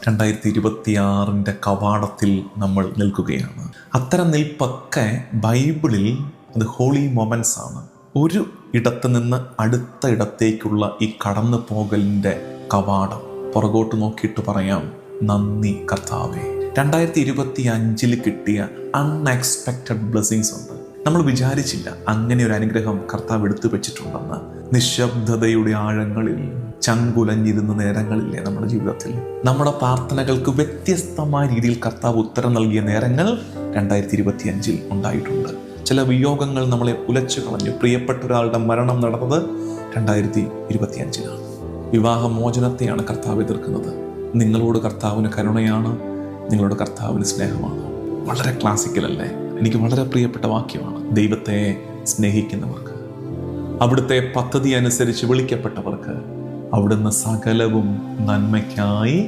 2026 കവാടത്തിൽ നമ്മൾ നിൽക്കുകയാണ്. അത്തരം നിൽപ്പൊക്കെ ബൈബിളിൽ അത് ഹോളി മൊമെന്റ്സ് ആണ്. ഒരു ഇടത്ത് നിന്ന് അടുത്ത ഇടത്തേക്കുള്ള ഈ കടന്നു പോകലിൻ്റെ കവാടം. പുറകോട്ട് നോക്കിയിട്ട് പറയാം, നന്ദി കർത്താവേ. 2025 കിട്ടിയ അൺഎക്സ്പെക്റ്റഡ് ബ്ലെസ്സിങ്സ് ഉണ്ട്. നമ്മൾ വിചാരിച്ചില്ല അങ്ങനെ ഒരു അനുഗ്രഹം കർത്താവ് എടുത്തു വെച്ചിട്ടുണ്ടെന്ന്. നിശബ്ദതയുടെ ആഴങ്ങളിൽ ചങ്കുലഞ്ഞിരുന്ന നേരങ്ങളില്ലേ നമ്മുടെ ജീവിതത്തിൽ? നമ്മുടെ പ്രാർത്ഥനകൾക്ക് വ്യത്യസ്തമായ രീതിയിൽ കർത്താവ് ഉത്തരം നൽകിയ നേരങ്ങൾ 2025 ഉണ്ടായിട്ടുണ്ട്. ചില വിയോഗങ്ങൾ നമ്മളെ ഉലച്ചു കളഞ്ഞു. പ്രിയപ്പെട്ട ഒരാളുടെ മരണം നടന്നത് 2025 വിവാഹമോചനത്തെയാണ് കർത്താവ് എതിർക്കുന്നത്. നിങ്ങളോട് കർത്താവിന് കരുണയാണ്, നിങ്ങളോട് കർത്താവിന് സ്നേഹമാണ്. വളരെ ക്ലാസിക്കൽ അല്ലേ? എനിക്ക് വളരെ പ്രിയപ്പെട്ട വാക്യമാണ്. ദൈവത്തെ സ്നേഹിക്കുന്നവർക്ക്, അവിടുത്തെ പദ്ധതി അനുസരിച്ച് വിളിക്കപ്പെട്ടവർക്ക് അവിടുന്ന് സകലവും നന്മയ്ക്കായി